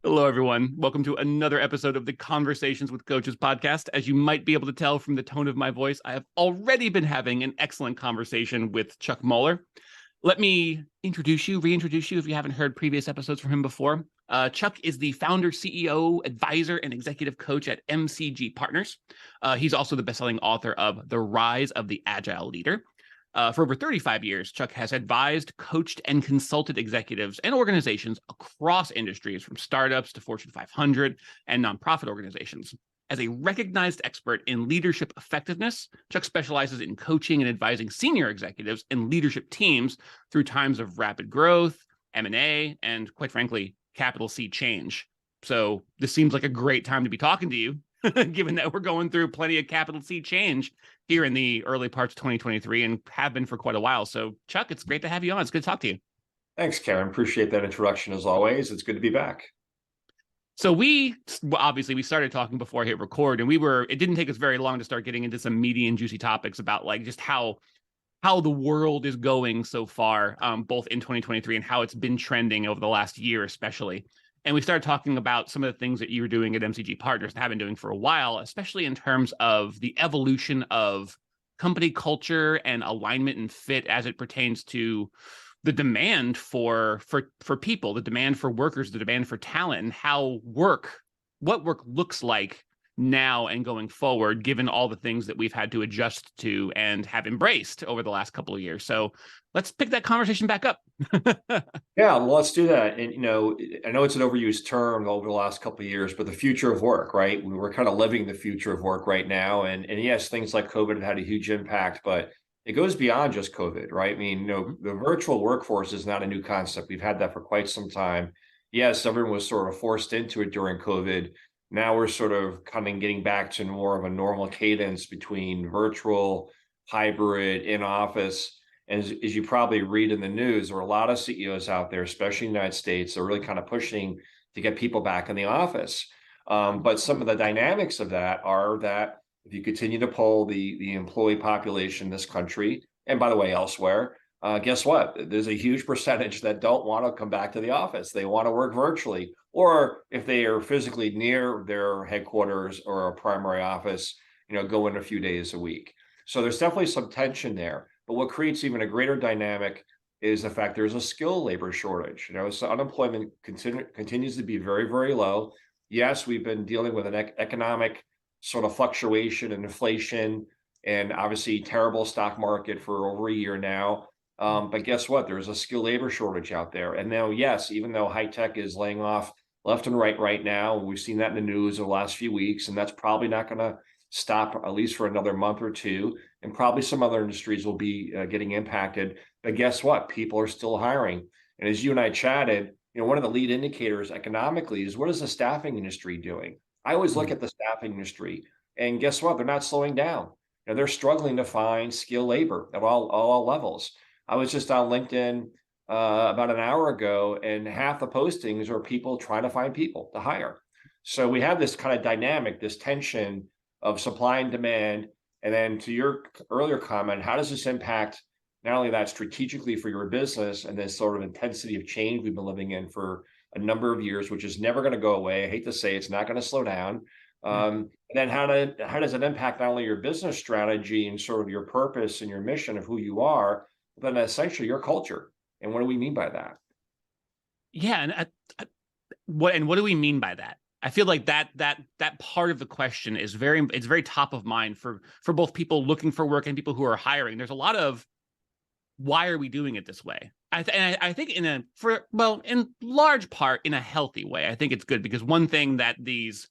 Hello, everyone. Welcome to another episode of the Conversations with Coaches podcast. As you might be able to tell from the tone of my voice, I have already been having an excellent conversation with Chuck Mollor. Let me reintroduce you if you haven't heard previous episodes from him before. Chuck is the founder, CEO, advisor, and executive coach at MCG Partners. He's also the best-selling author of The Rise of the Agile Leader. For over 35 years, Chuck has advised, coached, and consulted executives and organizations across industries, from startups to Fortune 500 and nonprofit organizations. As a recognized expert in leadership effectiveness, Chuck specializes in coaching and advising senior executives and leadership teams through times of rapid growth, M&A, and quite frankly, capital C change. So this seems like a great time to be talking to you, given that we're going through plenty of capital C change here in the early parts of 2023 and have been for quite a while. So Chuck, it's great to have you on. It's good to talk to you. Thanks, Karen. Appreciate that introduction as always. It's good to be back. So we started talking before I hit record, and it didn't take us very long to start getting into some meaty and juicy topics about like just how the world is going so far, both in 2023 and how it's been trending over the last year, especially. And we started talking about some of the things that you were doing at MCG Partners and have been doing for a while, especially in terms of the evolution of company culture and alignment and fit as it pertains to the demand for people, the demand for workers, the demand for talent, and what work looks like now and going forward, given all the things that we've had to adjust to and have embraced over the last couple of years. So let's pick that conversation back up. Yeah, well, let's do that. And, I know it's an overused term over the last couple of years, but the future of work, right? We're kind of living the future of work right now. And yes, things like COVID have had a huge impact, but it goes beyond just COVID, right? I mean, the virtual workforce is not a new concept. We've had that for quite some time. Yes, everyone was sort of forced into it during COVID. Now we're sort of kind of getting back to more of a normal cadence between virtual, hybrid, in office. And as you probably read in the news, there are a lot of CEOs out there, especially in the United States, that are really kind of pushing to get people back in the office. But some of the dynamics of that are that if you continue to poll the employee population in this country, and by the way, elsewhere, guess what? There's a huge percentage that don't want to come back to the office. They want to work virtually, or if they are physically near their headquarters or a primary office, go in a few days a week. So there's definitely some tension there. But what creates even a greater dynamic is the fact there's a skilled labor shortage. So unemployment continues to be very, very low. Yes, we've been dealing with an economic sort of fluctuation and inflation, and obviously terrible stock market for over a year now. But guess what? There's a skilled labor shortage out there. And now, yes, even though high tech is laying off left and right now, we've seen that in the news over the last few weeks, and that's probably not going to stop at least for another month or two. And probably some other industries will be getting impacted. But guess what? People are still hiring. And as you and I chatted, one of the lead indicators economically is what is the staffing industry doing? I always look at the staffing industry, and guess what? They're not slowing down. They're struggling to find skilled labor at all levels. I was just on LinkedIn about an hour ago, and half the postings are people trying to find people to hire. So we have this kind of dynamic, this tension of supply and demand. And then to your earlier comment, how does this impact not only that strategically for your business and this sort of intensity of change we've been living in for a number of years, which is never going to go away. I hate to say it's not going to slow down. And then how does it impact not only your business strategy and sort of your purpose and your mission of who you are, but essentially your culture? And what do we mean by that? Yeah, and what do we mean by that? I feel like that part of the question is very top of mind for both people looking for work and people who are hiring. There's a lot of why are we doing it this way? I think in large part in a healthy way. I think it's good because one thing that these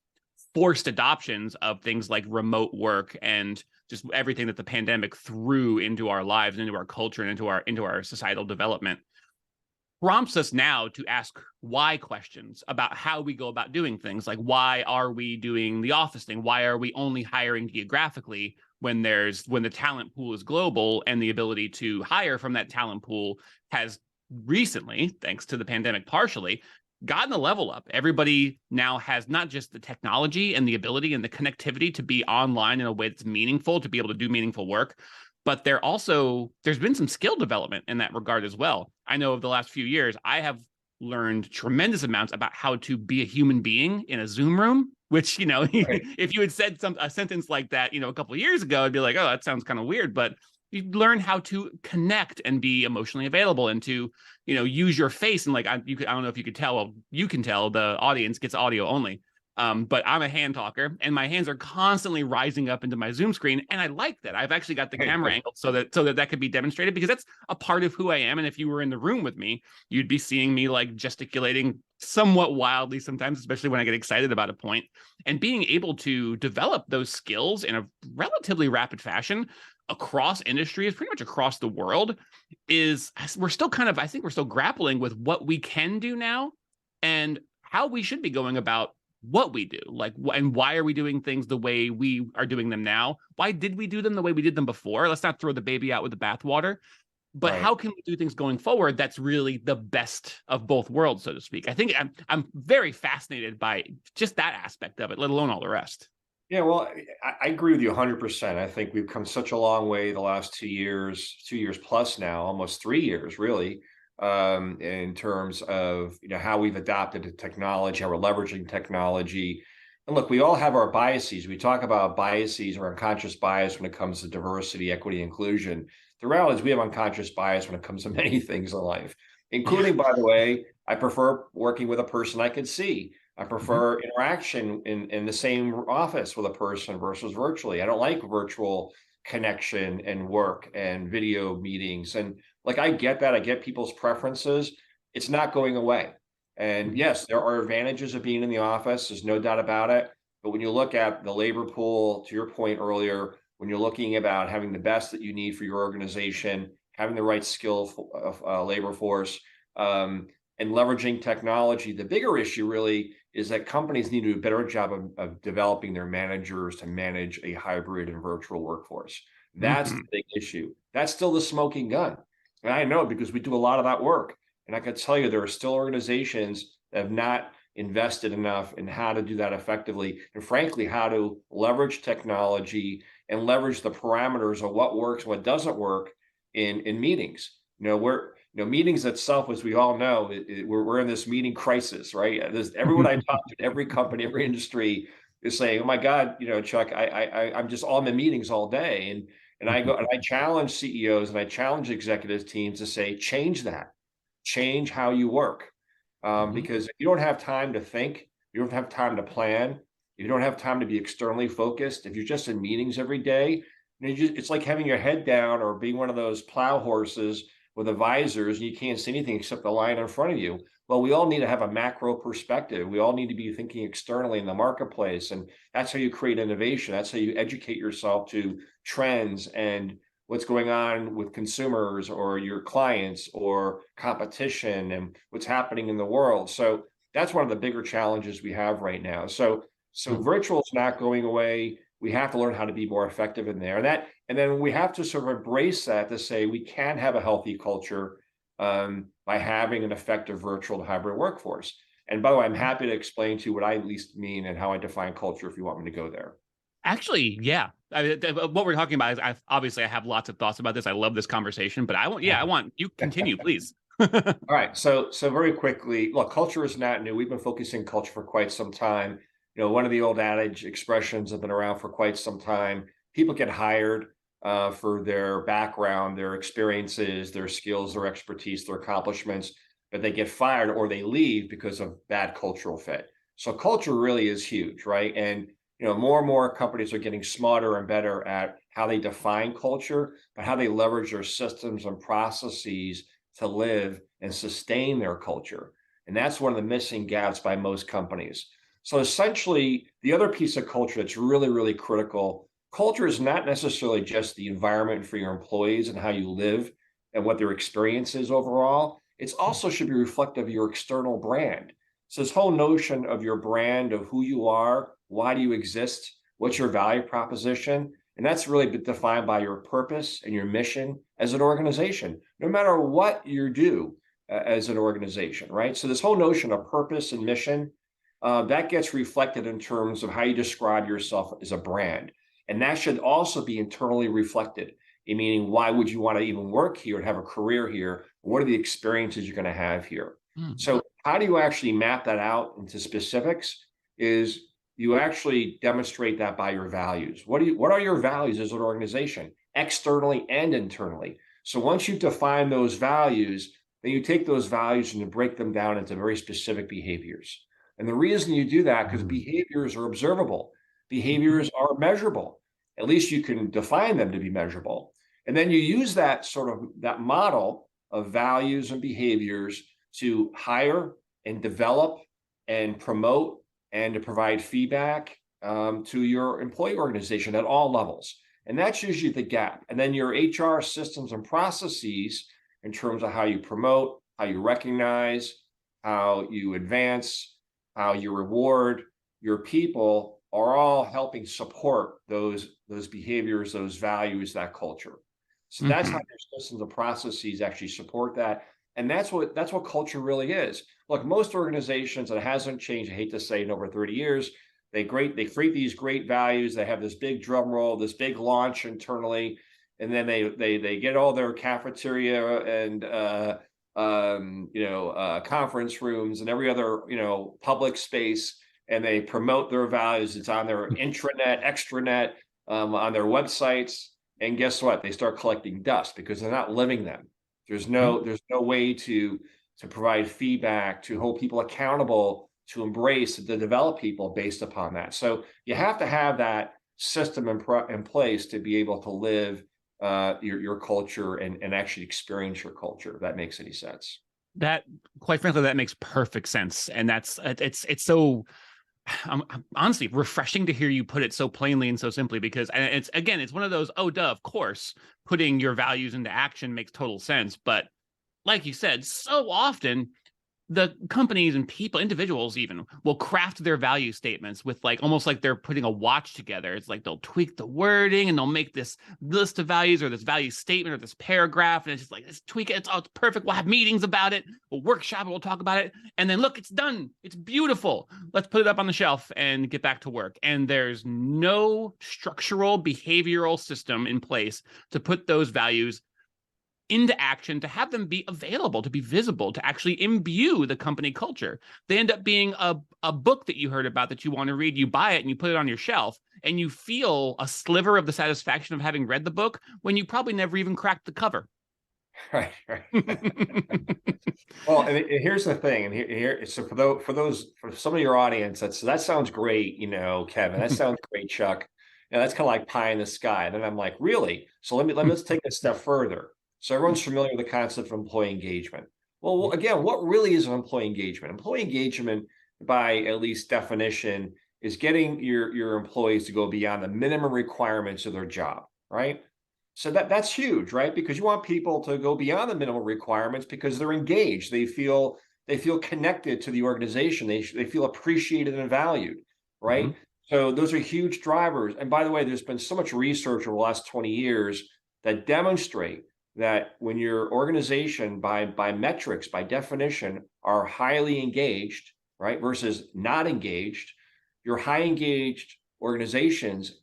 forced adoptions of things like remote work and just everything that the pandemic threw into our lives, into our culture, and into our societal development prompts us now to ask why questions about how we go about doing things. Like, why are we doing the office thing? Why are we only hiring geographically when the talent pool is global, and the ability to hire from that talent pool has recently, thanks to the pandemic partially, gotten a level up. Everybody now has not just the technology and the ability and the connectivity to be online in a way that's meaningful, to be able to do meaningful work, but there's been some skill development in that regard as well. I know over the last few years, I have learned tremendous amounts about how to be a human being in a Zoom room, which, right. If you had said a sentence like that, a couple of years ago, I'd be like, oh, that sounds kind of weird. But you learn how to connect and be emotionally available and to, use your face. And I don't know if you could tell, well, you can tell the audience gets audio only. But I'm a hand talker and my hands are constantly rising up into my Zoom screen. And I like that. I've actually got the camera angled so that could be demonstrated, because that's a part of who I am. And if you were in the room with me, you'd be seeing me gesticulating somewhat wildly sometimes, especially when I get excited about a point. And being able to develop those skills in a relatively rapid fashion across industries, pretty much across the world, we're still I think we're still grappling with what we can do now and how we should be going about what we do, and why are we doing things the way we are doing them now? Why did we do them the way we did them before? Let's not throw the baby out with the bathwater, but how can we do things going forward that's really the best of both worlds, so to speak? I think I'm very fascinated by just that aspect of it, let alone all the rest. Yeah, well, I agree with you 100%. I think we've come such a long way the last 2 years plus now, almost 3 years, really, in terms of how we've adapted to technology, how we're leveraging technology. And look, we all have our biases. We talk about biases or unconscious bias when it comes to diversity, equity, inclusion. The reality is we have unconscious bias when it comes to many things in life, including, by the way, I prefer working with a person I can see. I prefer interaction in the same office with a person versus virtually. I don't like virtual connection and work and video meetings. And I get that. I get people's preferences. It's not going away. And yes, there are advantages of being in the office. There's no doubt about it. But when you look at the labor pool, to your point earlier, when you're looking about having the best that you need for your organization, having the right skill of labor force, and leveraging technology, the bigger issue really is that companies need to do a better job of developing their managers to manage a hybrid and virtual workforce. That's the big issue. That's still the smoking gun. And I know because we do a lot of that work. And I can tell you there are still organizations that have not invested enough in how to do that effectively. And frankly, how to leverage technology and leverage the parameters of what works, what doesn't work in meetings. Meetings itself, as we all know, we're in this meeting crisis, right? Everyone I talk to, every company, every industry is saying, "Oh my God, Chuck, I'm just on the meetings all day," and I go and I challenge CEOs and I challenge executive teams to say, change that, change how you work, because if you don't have time to think, you don't have time to plan, you don't have time to be externally focused. If you're just in meetings every day, it's like having your head down or being one of those plow horses with the visors and you can't see anything except the line in front of you. Well, we all need to have a macro perspective. We all need to be thinking externally in the marketplace. And that's how you create innovation. That's how you educate yourself to trends and what's going on with consumers or your clients or competition and what's happening in the world. So that's one of the bigger challenges we have right now. So virtual is not going away. We have to learn how to be more effective in there. And then we have to sort of embrace that to say we can have a healthy culture by having an effective virtual hybrid workforce. And by the way, I'm happy to explain to you what I at least mean and how I define culture if you want me to go there. Actually, yeah. What we're talking about is I have lots of thoughts about this. I love this conversation, but I want you continue, please. All right. So very quickly, look, culture is not new. We've been focusing culture for quite some time. One of the old adage expressions have been around for quite some time. People get hired for their background, their experiences, their skills, their expertise, their accomplishments, but they get fired or they leave because of bad cultural fit. So culture really is huge, right? And more and more companies are getting smarter and better at how they define culture, but how they leverage their systems and processes to live and sustain their culture. And that's one of the missing gaps by most companies. So essentially, the other piece of culture that's really, really critical, culture is not necessarily just the environment for your employees and how you live and what their experience is overall. It also should be reflective of your external brand. So this whole notion of your brand, of who you are, why do you exist, what's your value proposition, and that's really defined by your purpose and your mission as an organization, no matter what you do as an organization, right? So this whole notion of purpose and mission, that gets reflected in terms of how you describe yourself as a brand. And that should also be internally reflected, meaning why would you want to even work here and have a career here? What are the experiences you're going to have here? Mm. So how do you actually map that out into specifics? Is you actually demonstrate that by your values. What are your values as an organization, externally and internally? So once you define those values, then you take those values and you break them down into very specific behaviors. And the reason you do that, because behaviors are observable, behaviors are measurable. At least you can define them to be measurable. And then you use that sort of that model of values and behaviors to hire and develop and promote and to provide feedback to your employee organization at all levels. And that's usually the gap. And then your HR systems and processes in terms of how you promote, how you recognize, how you advance, how you reward your people are all helping support those behaviors, those values, that culture. So that's how your systems and processes actually support that. And that's what culture really is. Look, most organizations, and it hasn't changed, I hate to say, in over 30 years, they create these great values. They have this big drum roll, this big launch internally, and then they get all their cafeteria and conference rooms and every other public space, and they promote their values. It's on their intranet, extranet, on their websites. And guess what? They start collecting dust because they're not living them. There's no way to provide feedback, to hold people accountable, to embrace, to develop people based upon that. So you have to have that system in place to be able to live your culture and actually experience your culture, if that makes any sense. That, quite frankly, that makes perfect sense. And that's, it's so honestly refreshing to hear you put it so plainly and so simply, because it's one of those, oh, duh, of course, putting your values into action makes total sense. But like you said, so often the companies and people, individuals even, will craft their value statements with almost like they're putting a watch together. It's like they'll tweak the wording and they'll make this list of values or this value statement or this paragraph, and it's just like, let's tweak it. It's perfect. We'll have meetings about it. We'll workshop it. We'll talk about it. And then look, it's done. It's beautiful. Let's put it up on the shelf and get back to work. And there's no structural behavioral system in place to put those values into action, to have them be available, to be visible, to actually imbue the company culture. They end up being a book that you heard about that you want to read. You buy it and you put it on your shelf, and you feel a sliver of the satisfaction of having read the book when you probably never even cracked the cover. Right. Well, and here's the thing, and here, so for some of your audience, that sounds great, Kevin. That sounds great, Chuck. That's kind of like pie in the sky. And then I'm like, really? So let's take a step further. So everyone's familiar with the concept of employee engagement. Well, again, what really is an employee engagement? Employee engagement, by at least definition, is getting your employees to go beyond the minimum requirements of their job, right? So that's huge, right? Because you want people to go beyond the minimum requirements because they're engaged. They feel connected to the organization. They feel appreciated and valued, right? So those are huge drivers. And by the way, there's been so much research over the last 20 years that demonstrate that when your organization, by metrics, by definition, are highly engaged, right, versus not engaged, your high engaged organizations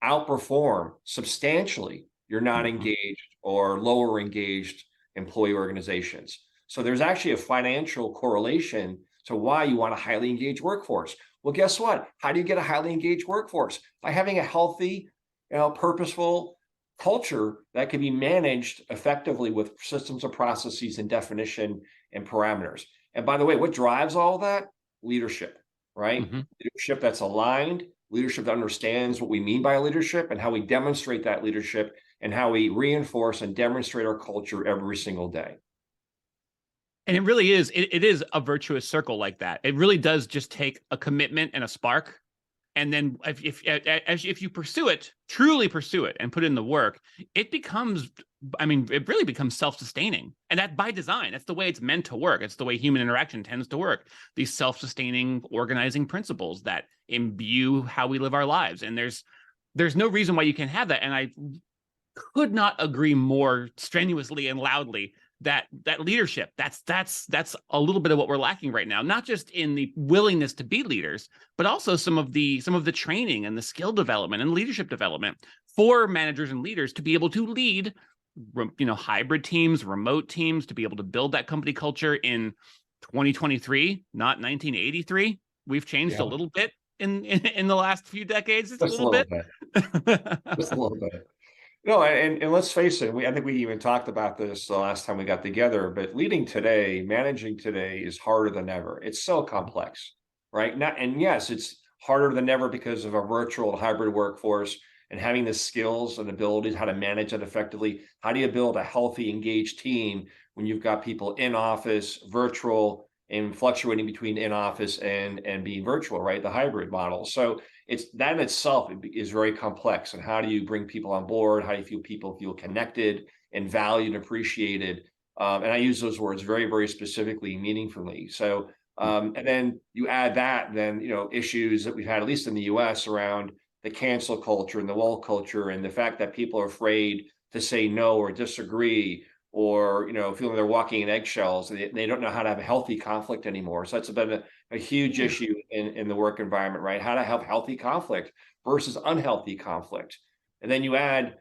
outperform substantially your not engaged or lower engaged employee organizations. So there's actually a financial correlation to why you want a highly engaged workforce. Well, guess what? How do you get a highly engaged workforce? By having a healthy, purposeful culture that can be managed effectively with systems of processes and definition and parameters. And by the way, what drives all of that? Leadership, right? Leadership that's aligned, leadership that understands what we mean by leadership and how we demonstrate that leadership and how we reinforce and demonstrate our culture every single day. And it really is, it is a virtuous circle like that. It really does just take a commitment and a spark. And then if you pursue it, truly pursue it and put in the work, it really becomes self-sustaining. And that by design, that's the way it's meant to work. It's the way human interaction tends to work. These self-sustaining organizing principles that imbue how we live our lives. And there's no reason why you can't have that. And I could not agree more strenuously and loudly that leadership, that's a little bit of what we're lacking right now, not just in the willingness to be leaders, but also some of the training and the skill development and leadership development for managers and leaders to be able to lead, hybrid teams, remote teams, to be able to build that company culture in 2023, not 1983. We've changed a little bit in the last few decades. It's Just a little bit. just a little bit. No, and let's face it, I think we even talked about this the last time we got together, but leading today, managing today is harder than ever. It's so complex, right? And yes, it's harder than ever because of a virtual hybrid workforce and having the skills and abilities how to manage it effectively. How do you build a healthy, engaged team when you've got people in office, virtual, and fluctuating between in office and being virtual, right? The hybrid model. So it's that in itself is very complex. And how do you bring people on board? How do you feel people feel connected and valued and appreciated? And I use those words very, very specifically, meaningfully. So, and then you add that, then, issues that we've had, at least in the US, around the cancel culture and the wall culture and the fact that people are afraid to say no or disagree or, feeling they're walking in eggshells. They don't know how to have a healthy conflict anymore. So that's been a huge issue in the work environment, right? How to have healthy conflict versus unhealthy conflict. And then you add,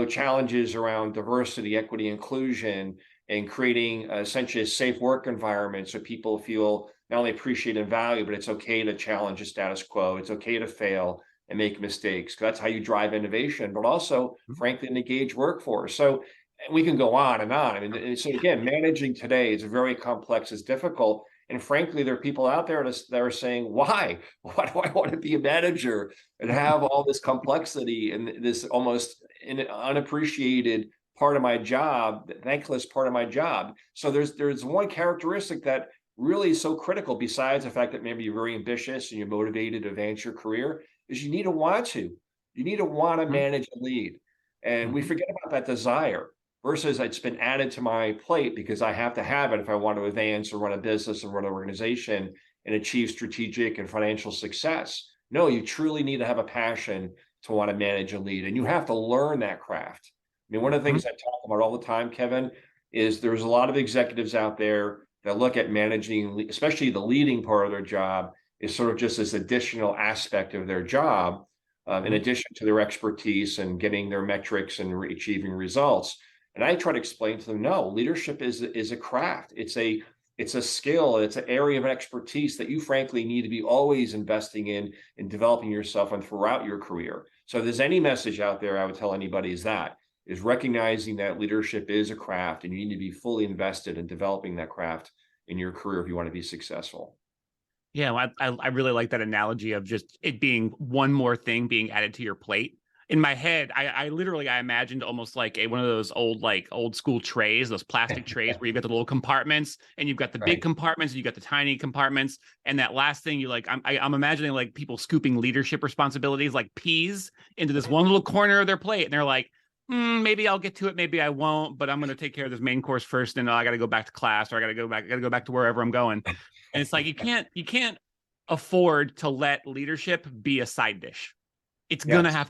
challenges around diversity, equity, inclusion, and creating essentially a safe work environment so people feel not only appreciated and valued, but it's okay to challenge the status quo. It's okay to fail and make mistakes. That's how you drive innovation, but also, frankly, an engaged workforce. So we can go on and on. I mean, so again, managing today is very complex, it's difficult. And frankly, there are people out there that are saying, why? Why do I want to be a manager and have all this complexity and this almost unappreciated part of my job, thankless part of my job? So there's one characteristic that really is so critical, besides the fact that maybe you're very ambitious and you're motivated to advance your career, is you need to want to. You need to want to manage and lead. And we forget about that desire. Versus it's been added to my plate because I have to have it if I want to advance or run a business and run an organization and achieve strategic and financial success. No, you truly need to have a passion to want to manage and lead. And you have to learn that craft. I mean, one of the things I talk about all the time, Kevin, is there's a lot of executives out there that look at managing, especially the leading part of their job, is sort of just this additional aspect of their job, in addition to their expertise and getting their metrics and achieving results. And I try to explain to them, no, leadership is a craft. It's a skill. It's an area of expertise that you frankly need to be always investing in and developing yourself and throughout your career. So if there's any message out there, I would tell anybody is recognizing that leadership is a craft and you need to be fully invested in developing that craft in your career if you want to be successful. Yeah, well, I really like that analogy of just it being one more thing being added to your plate. In my head, I literally imagined almost like one of those old school trays, those plastic trays where you've got the little compartments and you've got the big compartments and you've got the tiny compartments. And that last thing I'm imagining like people scooping leadership responsibilities like peas into this one little corner of their plate. And they're like, maybe I'll get to it. Maybe I won't, but I'm going to take care of this main course first. And I got to go back to class or I got to go back to wherever I'm going. And it's like, you can't afford to let leadership be a side dish. It's gonna have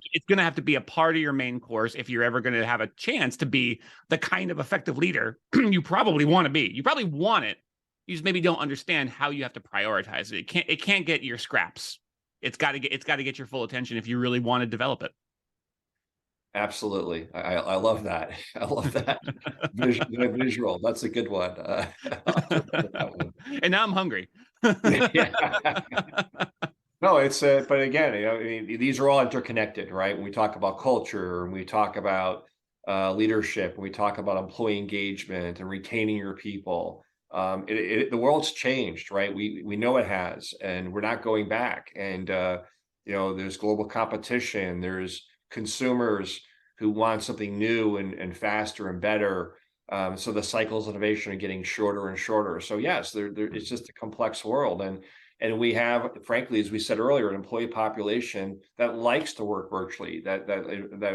to be a part of your main course if you're ever going to have a chance to be the kind of effective leader you probably want to be. You probably want it. You just maybe don't understand how you have to prioritize it. It can't get your scraps. It's got to get your full attention if you really want to develop it. Absolutely. I love that. I love that visual. That's a good one. And now I'm hungry. Yeah. No, but again, I mean, these are all interconnected, right? When we talk about culture and we talk about leadership, and we talk about employee engagement and retaining your people, the world's changed, right? We know it has, and we're not going back. And there's global competition. There's consumers who want something new and faster and better. So the cycles of innovation are getting shorter and shorter. So yes, it's just a complex world. And we have, frankly, as we said earlier, an employee population that likes to work virtually, that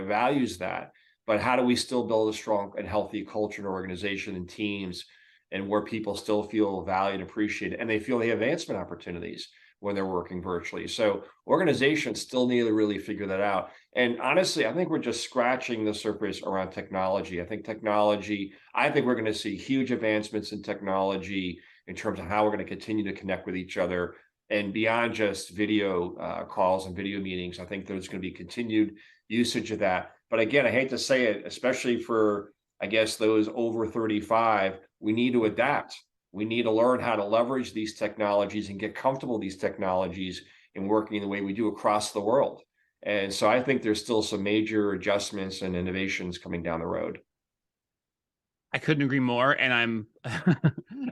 values that. But how do we still build a strong and healthy culture and organization and teams, and where people still feel valued and appreciated, and they feel they have advancement opportunities when they're working virtually? So organizations still need to really figure that out. And honestly, I think we're just scratching the surface around technology. I think we're going to see huge advancements in technology in terms of how we're going to continue to connect with each other. And beyond just video calls and video meetings, I think there's going to be continued usage of that. But again, I hate to say it, especially for, I guess, those over 35, we need to adapt. We need to learn how to leverage these technologies and get comfortable with these technologies in working the way we do across the world. And so I think there's still some major adjustments and innovations coming down the road. I couldn't agree more. And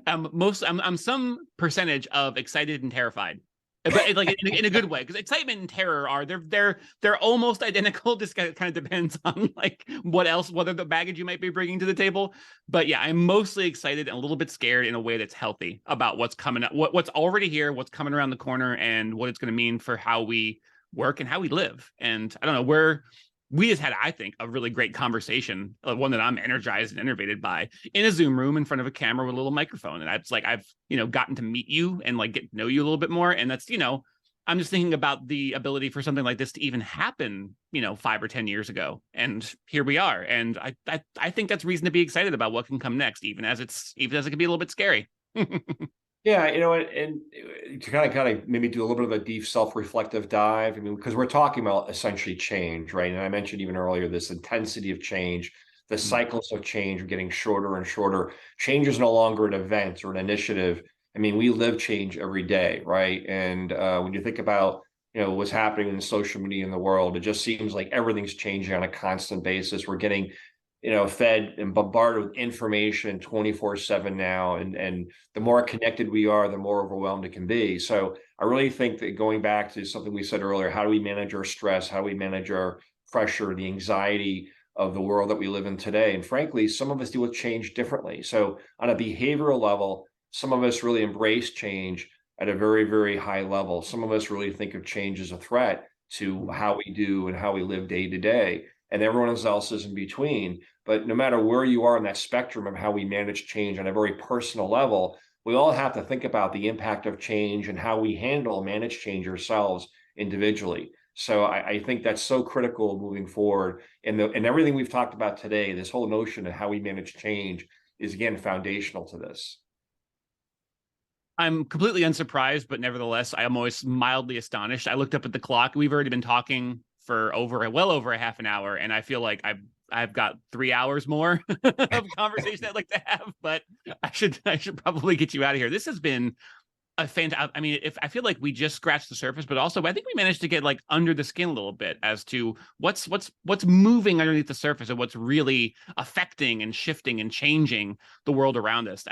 I'm some percentage of excited and terrified, but like in a good way, because excitement and terror are they're almost identical. Just kind of depends on like what other the baggage you might be bringing to the table. But yeah, I'm mostly excited and a little bit scared in a way that's healthy about what's coming up, what's already here, what's coming around the corner, and what it's going to mean for how we work and how we live. And I don't know, we just had, I think, a really great conversation, one that I'm energized and innovated by, in a Zoom room in front of a camera with a little microphone. And it's like I've gotten to meet you and like get to know you a little bit more. And that's I'm just thinking about the ability for something like this to even happen 5 or 10 years ago, and here we are. And I think that's reason to be excited about what can come next, even as it can be a little bit scary. Yeah, and to kind of maybe do a little bit of a deep self-reflective dive. I mean, because we're talking about essentially change, right? And I mentioned even earlier this intensity of change, the cycles of change are getting shorter and shorter. Change is no longer an event or an initiative. I mean, we live change every day, right? And when you think about what's happening in social media in the world, it just seems like everything's changing on a constant basis. We're getting fed and bombarded with information 24/7 now. And the more connected we are, the more overwhelmed it can be. So I really think that going back to something we said earlier, how do we manage our stress? How do we manage our pressure, the anxiety of the world that we live in today? And frankly, some of us deal with change differently. So on a behavioral level, some of us really embrace change at a very, very high level. Some of us really think of change as a threat to how we do and how we live day to day. And everyone else is in between. But no matter where you are in that spectrum of how we manage change on a very personal level, we all have to think about the impact of change and how we manage change ourselves individually. So I think that's so critical moving forward. And everything we've talked about today, this whole notion of how we manage change is, again, foundational to this. I'm completely unsurprised, but nevertheless, I am always mildly astonished. I looked up at the clock. We've already been talking for well over a half an hour, and I feel like I've got 3 hours more of conversation I'd like to have, but I should probably get you out of here. This has been a fantastic. I mean, I feel like we just scratched the surface, but also I think we managed to get like under the skin a little bit as to what's moving underneath the surface and what's really affecting and shifting and changing the world around us.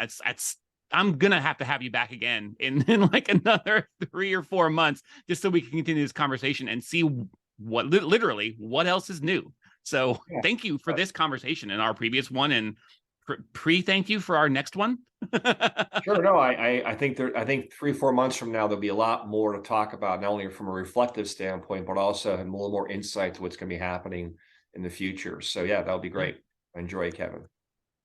I'm gonna have to have you back again in like another 3 or 4 months, just so we can continue this conversation and see literally what else is new. So thank you for this conversation and our previous one, and thank you for our next one. Sure. No, I think 3 or 4 months from now, there'll be a lot more to talk about, not only from a reflective standpoint, but also a little more insight to what's going to be happening in the future. So yeah, that'll be great. Enjoy, Kevin.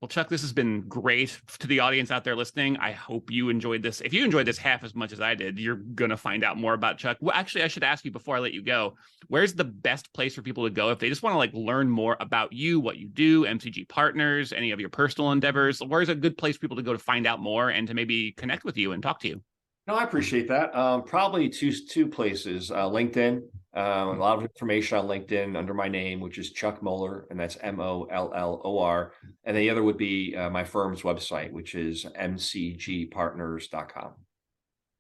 Well, Chuck, this has been great. To the audience out there listening, I hope you enjoyed this. If you enjoyed this half as much as I did, you're going to find out more about Chuck. Well, actually, I should ask you before I let you go, where's the best place for people to go if they just want to like learn more about you, what you do, MCG Partners, any of your personal endeavors? Where's a good place for people to go to find out more and to maybe connect with you and talk to you? No, I appreciate that. Probably two places. LinkedIn. A lot of information on LinkedIn under my name, which is Chuck Mollor, and that's Mollor. And the other would be my firm's website, which is mcgpartners.com.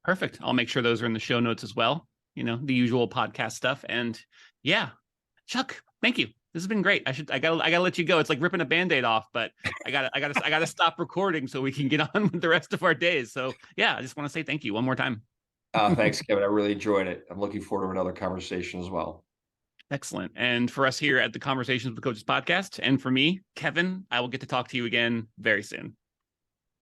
Perfect. I'll make sure those are in the show notes as well. The usual podcast stuff. And yeah, Chuck, thank you. This has been great. I gotta let you go. It's like ripping a Band-Aid off, but I gotta stop recording so we can get on with the rest of our days. So yeah, I just want to say thank you one more time. Thanks, Kevin. I really enjoyed it. I'm looking forward to another conversation as well. Excellent. And for us here at the Conversations with Coaches podcast, and for me, Kevin, I will get to talk to you again very soon.